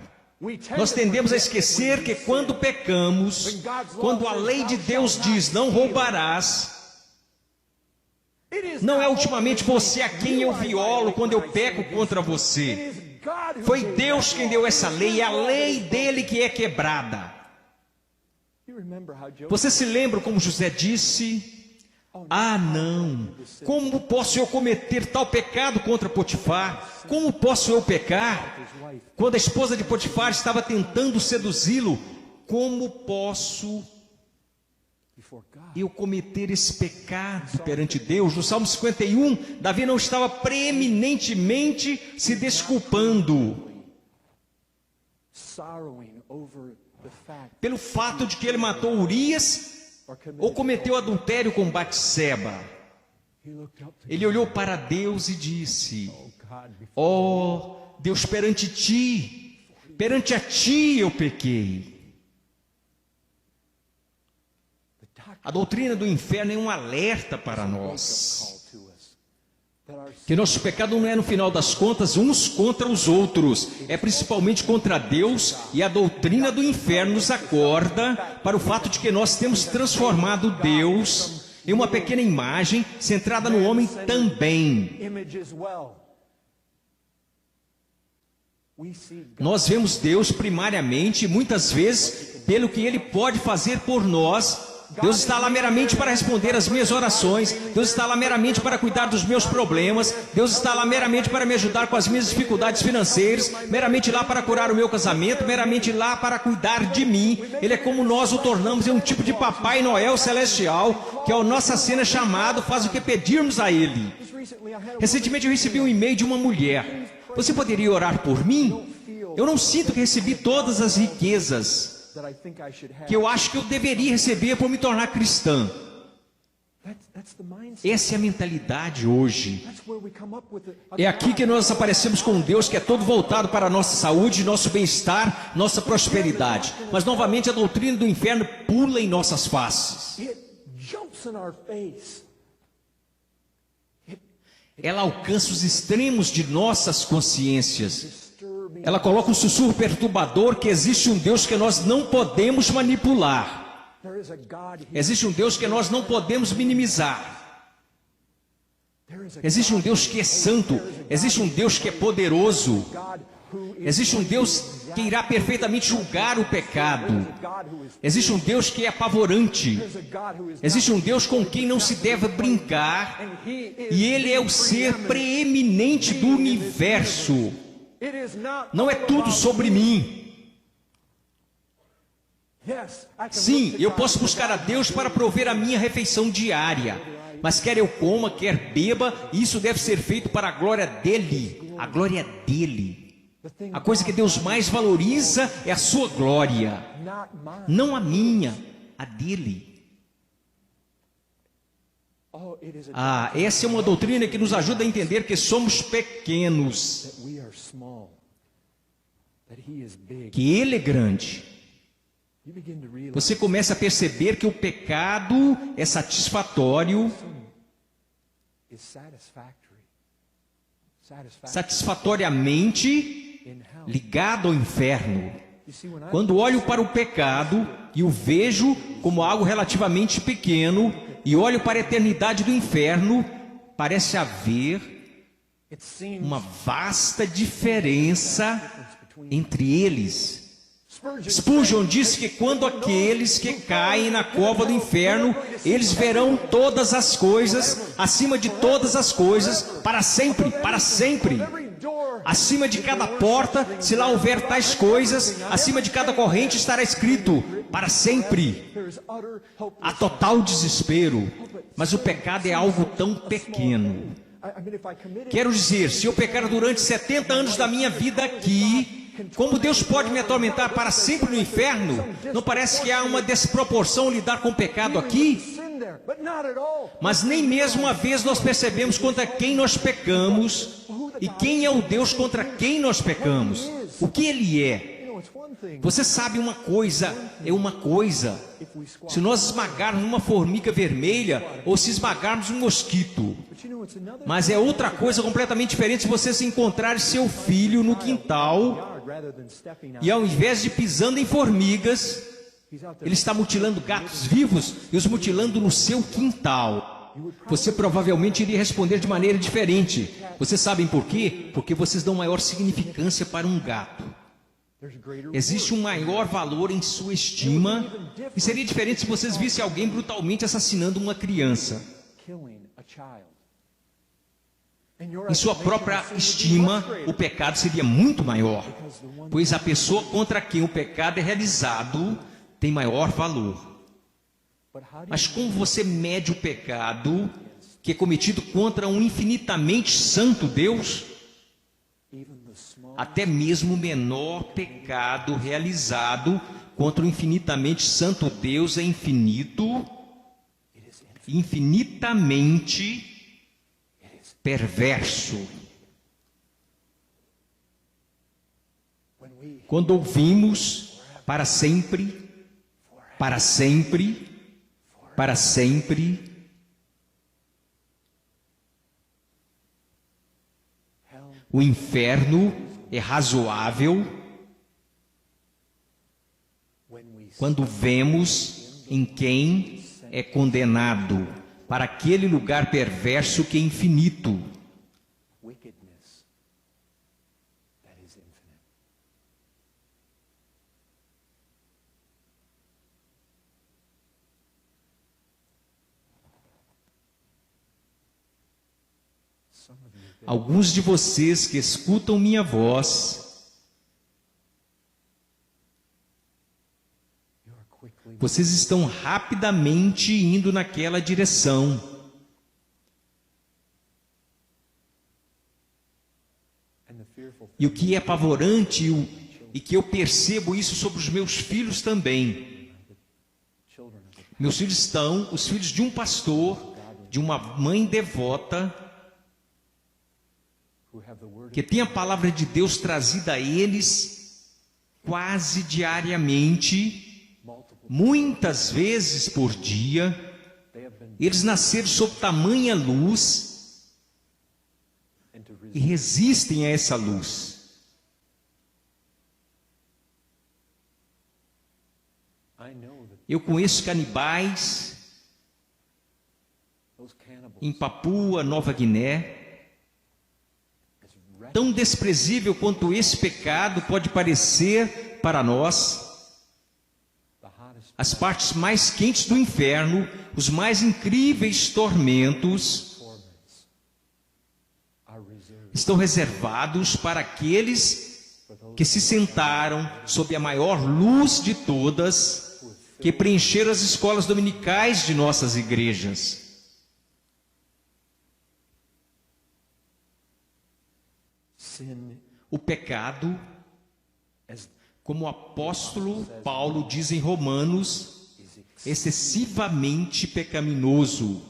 Speaker 1: Nós tendemos a esquecer que quando pecamos, quando a lei de Deus diz não roubarás, não é ultimamente você a quem eu violo quando eu peco contra você. Foi Deus quem deu essa lei, é a lei dele que é quebrada. Você se lembra como José disse: não, como posso eu cometer tal pecado contra Potifar? Como posso eu pecar? Quando a esposa de Potifar estava tentando seduzi-lo, como posso eu cometer esse pecado perante Deus? No Salmo 51, Davi não estava preeminentemente se desculpando pelo fato de que ele matou Urias ou cometeu adultério com Batseba. Ele olhou para Deus e disse: Deus, perante a ti eu pequei. A doutrina do inferno é um alerta para nós, que nosso pecado não é, no final das contas, uns contra os outros, é principalmente contra Deus, e a doutrina do inferno nos acorda para o fato de que nós temos transformado Deus em uma pequena imagem centrada no homem também. Nós vemos Deus primariamente, muitas vezes, pelo que Ele pode fazer por nós. Deus está lá meramente para responder às minhas orações. Deus está lá meramente para cuidar dos meus problemas. Deus está lá meramente para me ajudar com as minhas dificuldades financeiras. Meramente lá para curar o meu casamento. Meramente lá para cuidar de mim. Ele é como nós o tornamos em um tipo de Papai Noel celestial, que ao nossa cena chamado faz o que pedirmos a Ele. Recentemente eu recebi um e-mail de uma mulher: você poderia orar por mim? Eu não sinto que recebi todas as riquezas que eu acho que eu deveria receber por me tornar cristã. Essa é a mentalidade hoje. É aqui que nós aparecemos com um Deus que é todo voltado para a nossa saúde, nosso bem-estar, nossa prosperidade. Mas novamente a doutrina do inferno pula em nossas faces. Ela alcança os extremos de nossas consciências. Ela coloca um sussurro perturbador que existe um Deus que nós não podemos manipular. Existe um Deus que nós não podemos minimizar. Existe um Deus que é santo. Existe um Deus que é poderoso. Existe um Deus que irá perfeitamente julgar o pecado. Existe um Deus que é apavorante. Existe um Deus com quem não se deve brincar. E Ele é o ser preeminente do universo. Não é tudo sobre mim. Sim, eu posso buscar a Deus para prover a minha refeição diária. Mas quer eu coma, quer beba, isso deve ser feito para a glória dEle. A glória dEle. A coisa que Deus mais valoriza é a sua glória, não a minha, a dele. Essa é uma doutrina que nos ajuda a entender que somos pequenos, que Ele é grande. Você começa a perceber que o pecado é satisfatório, satisfatoriamente ligado ao inferno. Quando olho para o pecado e o vejo como algo relativamente pequeno, e olho para a eternidade do inferno, parece haver uma vasta diferença entre eles. Spurgeon disse que quando aqueles que caem na cova do inferno, eles verão todas as coisas, acima de todas as coisas, para sempre, para sempre. Acima de cada porta, se lá houver tais coisas, acima de cada corrente estará escrito, para sempre. Há total desespero, mas o pecado é algo tão pequeno. Quero dizer, se eu pecar durante 70 anos da minha vida aqui, como Deus pode me atormentar para sempre no inferno? Não parece que há uma desproporção lidar com o pecado aqui? Mas nem mesmo uma vez nós percebemos contra quem nós pecamos e quem é o Deus contra quem nós pecamos. O que Ele é? Você sabe uma coisa, é uma coisa. Se nós esmagarmos uma formiga vermelha ou se esmagarmos um mosquito. Mas é outra coisa completamente diferente se você se encontrar seu filho no quintal e ao invés de pisando em formigas, ele está mutilando gatos vivos e os mutilando no seu quintal. Você provavelmente iria responder de maneira diferente. Vocês sabem por quê? Porque vocês dão maior significância para um gato. Existe um maior valor em sua estima, e seria diferente se vocês vissem alguém brutalmente assassinando uma criança. Em sua própria estima, o pecado seria muito maior, pois a pessoa contra quem o pecado é realizado tem maior valor. Mas como você mede o pecado que é cometido contra um infinitamente santo Deus? Até mesmo o menor pecado realizado contra o infinitamente santo Deus é infinito, infinitamente perverso. Quando ouvimos para sempre, para sempre, para sempre, o inferno é razoável quando vemos em quem é condenado para aquele lugar perverso que é infinito. Alguns de vocês que escutam minha voz, vocês estão rapidamente indo naquela direção. E o que é apavorante, e que eu percebo isso sobre os meus filhos também. Meus filhos estão, os filhos de um pastor, de uma mãe devota, que tem a palavra de Deus trazida a eles quase diariamente, muitas vezes por dia. Eles nasceram sob tamanha luz e resistem a essa luz. Eu conheço canibais em Papua Nova Guiné. Tão desprezível quanto esse pecado pode parecer para nós, as partes mais quentes do inferno, os mais incríveis tormentos, estão reservados para aqueles que se sentaram sob a maior luz de todas, que preencheram as escolas dominicais de nossas igrejas. o pecado, como o apóstolo Paulo diz em Romanos, excessivamente pecaminoso.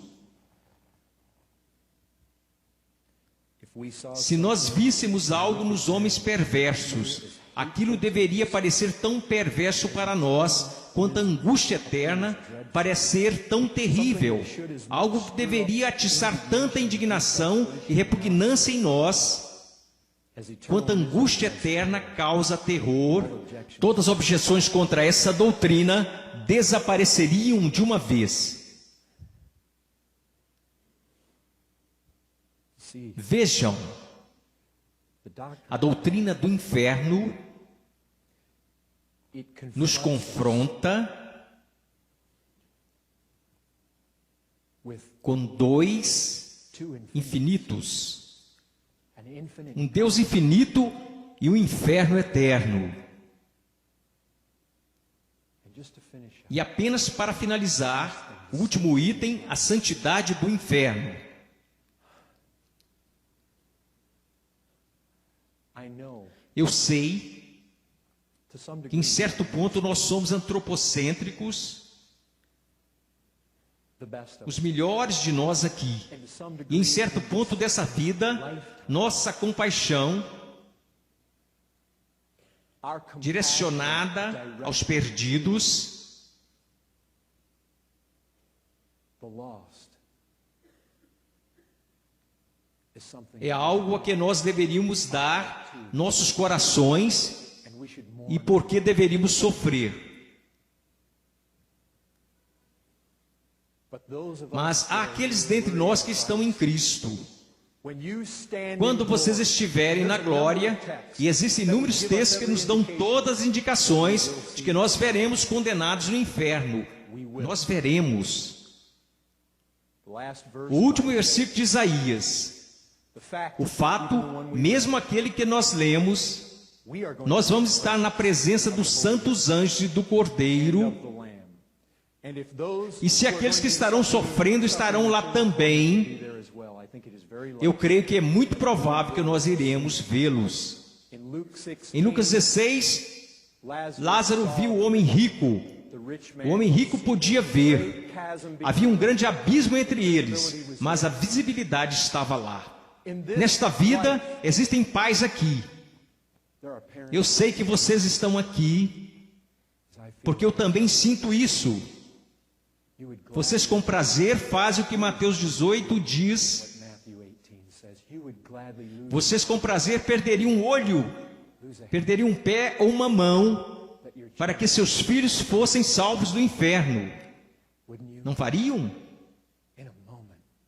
Speaker 1: Se nós víssemos algo nos homens perversos, aquilo deveria parecer tão perverso para nós, quanto a angústia eterna parecer tão terrível. Algo que deveria atiçar tanta indignação e repugnância em nós, quanto a angústia eterna causa terror. Todas as objeções contra essa doutrina desapareceriam de uma vez. Vejam, a doutrina do inferno nos confronta com dois infinitos, um Deus infinito e um inferno eterno. E apenas para finalizar, o último item, a santidade do inferno. Eu sei que em certo ponto nós somos antropocêntricos, os melhores de nós aqui. E em certo ponto dessa vida, nossa compaixão direcionada aos perdidos é algo a que nós deveríamos dar nossos corações e por que deveríamos sofrer. Mas há aqueles dentre nós que estão em Cristo. Quando vocês estiverem na glória, e existem inúmeros textos que nos dão todas as indicações de que nós veremos condenados no inferno. Nós veremos. O último versículo de Isaías. O fato, mesmo aquele que nós lemos, nós vamos estar na presença dos santos anjos e do Cordeiro. E se aqueles que estarão sofrendo estarão lá também, eu creio que é muito provável que nós iremos vê-los. Em Lucas 16, Lázaro viu o homem rico. O homem rico podia ver. Havia um grande abismo entre eles, mas a visibilidade estava lá. Nesta vida, existem pais aqui. Eu sei que vocês estão aqui, porque eu também sinto isso. Vocês com prazer fazem o que Mateus 18 diz. Vocês com prazer perderiam um olho, perderiam um pé ou uma mão, para que seus filhos fossem salvos do inferno. Não fariam?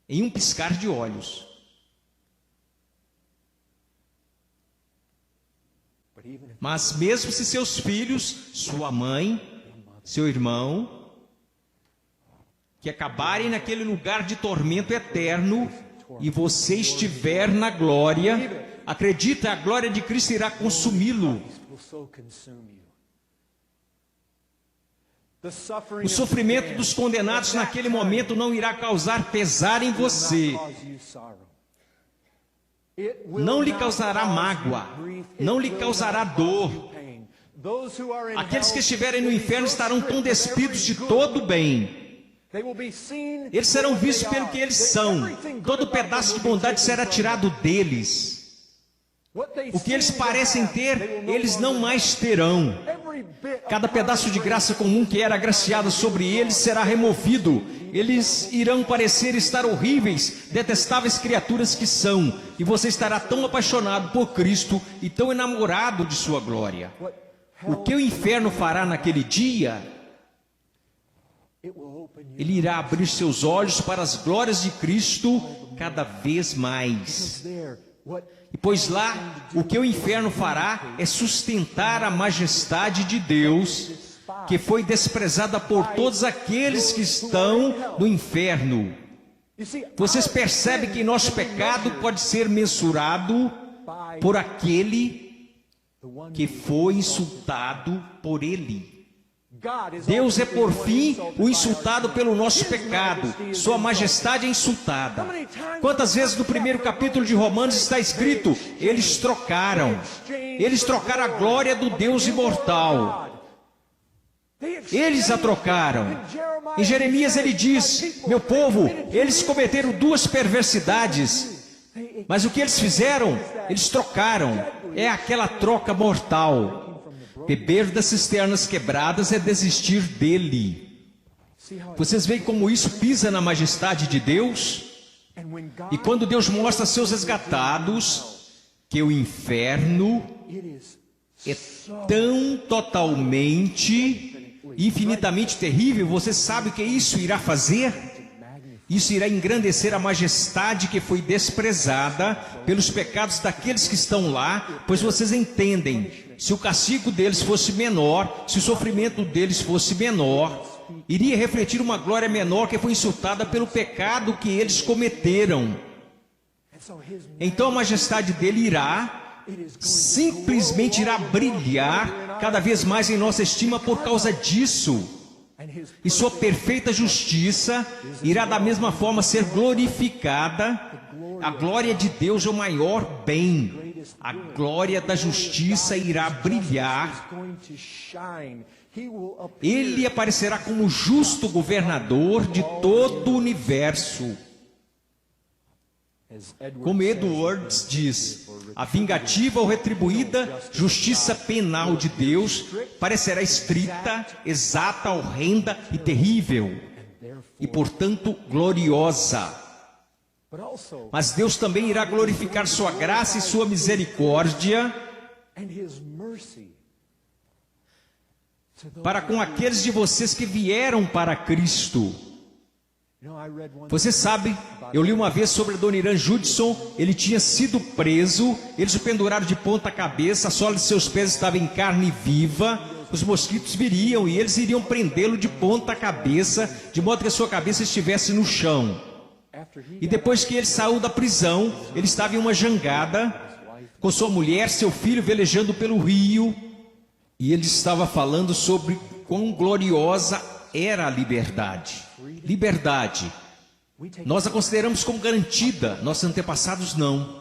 Speaker 1: Em um piscar de olhos. Mas mesmo se seus filhos, sua mãe, seu irmão, que acabarem naquele lugar de tormento eterno, e você estiver na glória, acredita, a glória de Cristo irá consumi-lo. O sofrimento dos condenados naquele momento não irá causar pesar em você. Não lhe causará mágoa, não lhe causará dor. Aqueles que estiverem no inferno estarão tão despidos de todo o bem. Eles serão vistos pelo que eles são. Todo pedaço de bondade será tirado deles. O que eles parecem ter, eles não mais terão. Cada pedaço de graça comum que era agraciado sobre eles será removido. Eles irão parecer estar horríveis, detestáveis criaturas que são. E você estará tão apaixonado por Cristo e tão enamorado de sua glória. O que o inferno fará naquele dia? Ele irá abrir seus olhos para as glórias de Cristo cada vez mais. E pois lá, o que o inferno fará é sustentar a majestade de Deus, que foi desprezada por todos aqueles que estão no inferno. Vocês percebem que nosso pecado pode ser mensurado por aquele que foi insultado por ele. Deus é, por fim, o insultado pelo nosso pecado. Sua majestade é insultada. Quantas vezes no primeiro capítulo de Romanos está escrito: eles trocaram a glória do Deus imortal. Eles a trocaram. Em Jeremias ele diz: meu povo, eles cometeram duas perversidades. Mas o que eles fizeram? Eles trocaram. É aquela troca mortal. Beber das cisternas quebradas é desistir dele. Vocês veem como isso pisa na majestade de Deus? E quando Deus mostra a seus resgatados que o inferno é tão totalmente, infinitamente terrível, você sabe o que isso irá fazer? Isso irá engrandecer a majestade que foi desprezada pelos pecados daqueles que estão lá, pois vocês entendem, se o castigo deles fosse menor, se o sofrimento deles fosse menor, iria refletir uma glória menor que foi insultada pelo pecado que eles cometeram. Então a majestade dele simplesmente irá brilhar cada vez mais em nossa estima por causa disso. E sua perfeita justiça irá da mesma forma ser glorificada. A glória de Deus é o maior bem. A glória da justiça irá brilhar. Ele aparecerá como justo governador de todo o universo. Como Edwards diz, a vingativa ou retribuída justiça penal de Deus parecerá estrita, exata, horrenda e terrível, e portanto gloriosa. Mas Deus também irá glorificar sua graça e sua misericórdia para com aqueles de vocês que vieram para Cristo. Você sabe, eu li uma vez sobre Adoniran Judson. Ele tinha sido preso, eles o penduraram de ponta cabeça, a sola de seus pés estava em carne viva, os mosquitos viriam e eles iriam prendê-lo de ponta cabeça, de modo que a sua cabeça estivesse no chão. E depois que ele saiu da prisão, ele estava em uma jangada, com sua mulher, seu filho velejando pelo rio, e ele estava falando sobre quão gloriosa era a liberdade. Liberdade. Nós a consideramos como garantida, nossos antepassados não.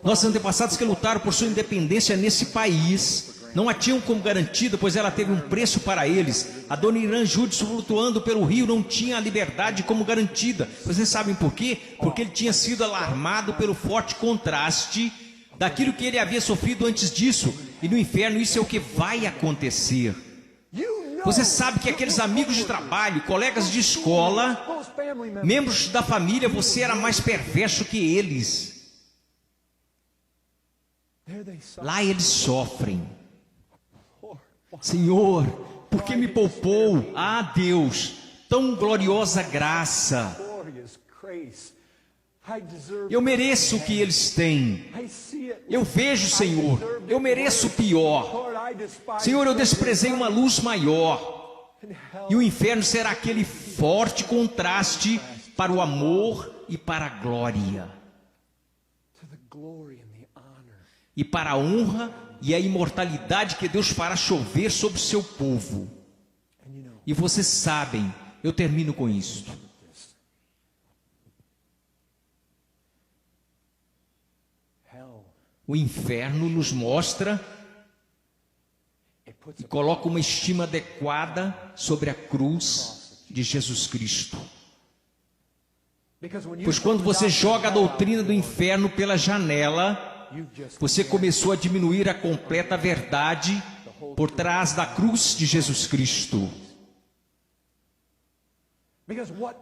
Speaker 1: Nossos antepassados que lutaram por sua independência nesse país não a tinham como garantida, pois ela teve um preço para eles. Adoniran Judson, flutuando pelo rio, não tinha a liberdade como garantida. Vocês sabem por quê? Porque ele tinha sido alarmado pelo forte contraste daquilo que ele havia sofrido antes disso. E no inferno isso é o que vai acontecer. Você sabe que aqueles amigos de trabalho, colegas de escola, membros da família, você era mais perverso que eles. Lá eles sofrem. Senhor, por que me poupou? Ah, Deus, tão gloriosa graça. Eu mereço o que eles têm. Eu vejo, Senhor, eu mereço o pior. Senhor, eu desprezei uma luz maior. E o inferno será aquele forte contraste para o amor e para a glória. E para a honra e a imortalidade que Deus fará chover sobre o seu povo. E vocês sabem, eu termino com isto. O inferno nos mostra e coloca uma estima adequada sobre a cruz de Jesus Cristo. Pois quando você joga a doutrina do inferno pela janela, você começou a diminuir a completa verdade por trás da cruz de Jesus Cristo.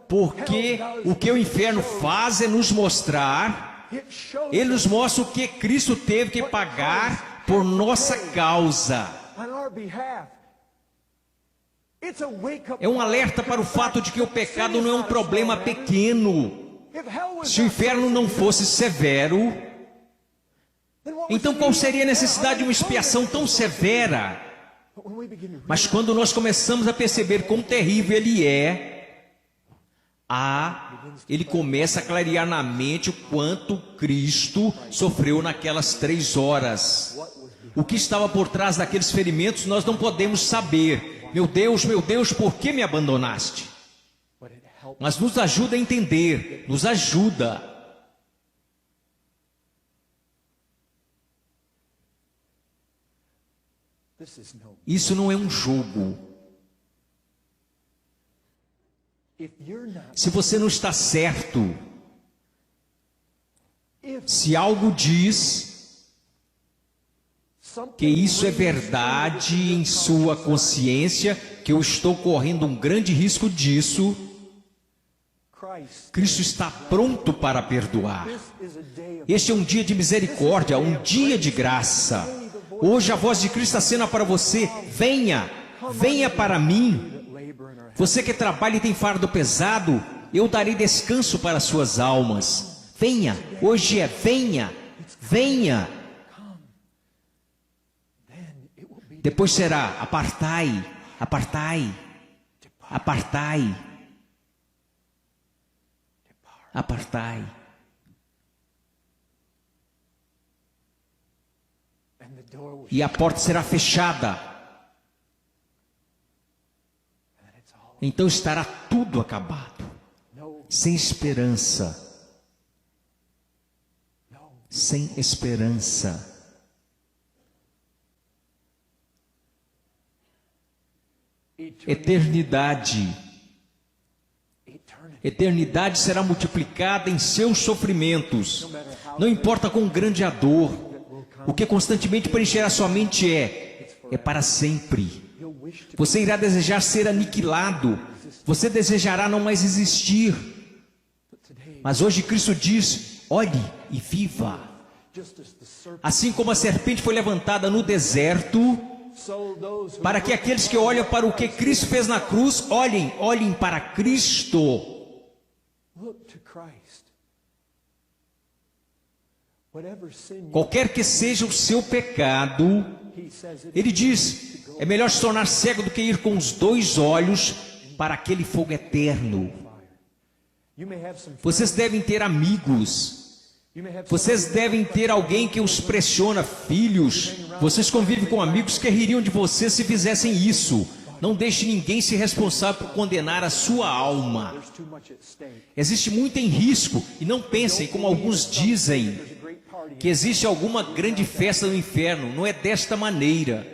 Speaker 1: Porque o que o inferno faz é nos mostrar, ele nos mostra o que Cristo teve que pagar por nossa causa. É um alerta para o fato de que o pecado não é um problema pequeno. Se o inferno não fosse severo, então qual seria a necessidade de uma expiação tão severa? Mas quando nós começamos a perceber quão terrível ele é, ele começa a clarear na mente o quanto Cristo sofreu naquelas 3 horas. O que estava por trás daqueles ferimentos nós não podemos saber. Meu Deus, por que me abandonaste? Mas nos ajuda a entender, nos ajuda. Isso não é um jogo. Se você não está certo, se algo diz que isso é verdade em sua consciência, que eu estou correndo um grande risco disso, Cristo está pronto para perdoar. Este é um dia de misericórdia, um dia de graça. Hoje a voz de Cristo acena para você: venha, venha para mim. Você que trabalha e tem fardo pesado, eu darei descanso para suas almas. Venha, hoje é venha, venha. Depois será apartai, apartai, apartai, apartai. E a porta será fechada. Então estará tudo acabado, sem esperança, sem esperança. Eternidade. Eternidade será multiplicada em seus sofrimentos. Não importa quão grande a dor, o que constantemente preencherá sua mente é para sempre. Você irá desejar ser aniquilado. Você desejará não mais existir. Mas hoje Cristo diz: olhe e viva. Assim como a serpente foi levantada no deserto, para que aqueles que olham para o que Cristo fez na cruz, olhem para Cristo. Qualquer que seja o seu pecado, ele diz: é melhor se tornar cego do que ir com os 2 olhos para aquele fogo eterno. Vocês devem ter amigos. Vocês devem ter alguém que os pressiona, filhos. Vocês convivem com amigos que ririam de vocês se fizessem isso. Não deixe ninguém ser responsável por condenar a sua alma. Existe muito em risco, e não pensem, como alguns dizem, que existe alguma grande festa no inferno. Não é desta maneira.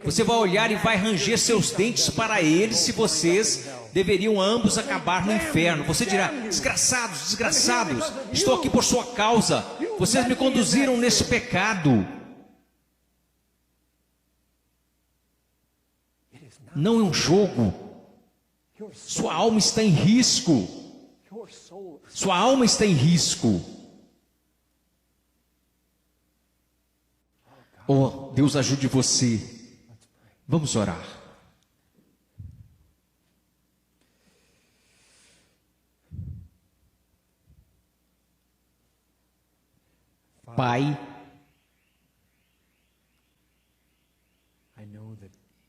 Speaker 1: Você vai olhar e vai ranger seus dentes para eles se vocês deveriam ambos acabar no inferno. Você dirá: desgraçados, desgraçados, estou aqui por sua causa. Vocês me conduziram nesse pecado. Não é um jogo. Sua alma está em risco. Sua alma está em risco. Oh, Deus ajude você. Vamos orar. Pai,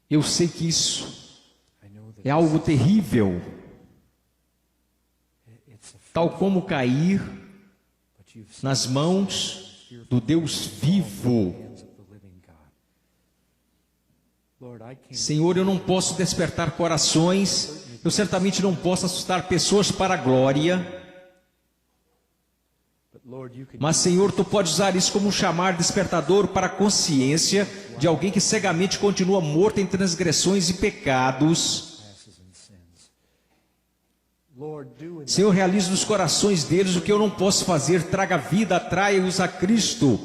Speaker 1: eu sei que isso é algo terrível, tal como cair nas mãos do Deus vivo. Senhor, eu não posso despertar corações, eu certamente não posso assustar pessoas para a glória, mas Senhor, Tu podes usar isso como um chamar despertador para a consciência de alguém que cegamente continua morto em transgressões e pecados. Senhor, realize nos corações deles o que eu não posso fazer. Traga vida, atraia-os a Cristo,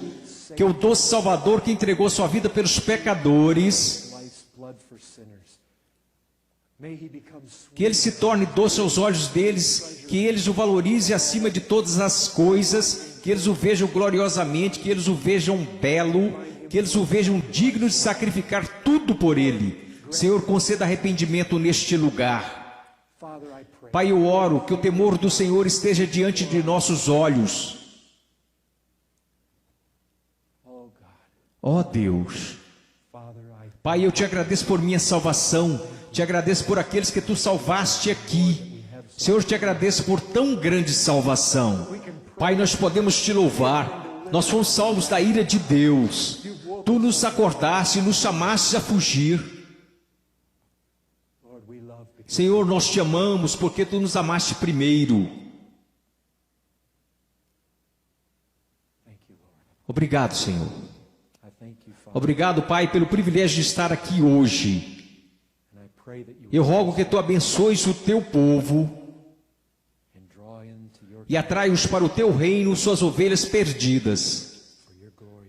Speaker 1: que é o doce Salvador que entregou sua vida pelos pecadores. Que Ele se torne doce aos olhos deles, que eles o valorizem acima de todas as coisas, que eles o vejam gloriosamente, que eles o vejam belo, que eles o vejam digno de sacrificar tudo por Ele. Senhor, conceda arrependimento neste lugar. Pai, eu oro que o temor do Senhor esteja diante de nossos olhos. Ó Deus, Pai, eu te agradeço por minha salvação, te agradeço por aqueles que Tu salvaste aqui. Senhor, te agradeço por tão grande salvação. Pai, nós podemos Te louvar, nós fomos salvos da ira de Deus. Tu nos acordaste, nos chamaste a fugir. Senhor, nós te amamos porque Tu nos amaste primeiro. Obrigado, Senhor. Obrigado, Pai, pelo privilégio de estar aqui hoje. Eu rogo que Tu abençoes o Teu povo e atrai-os para o Teu reino, suas ovelhas perdidas.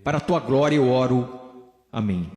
Speaker 1: Para a Tua glória eu oro. Amém.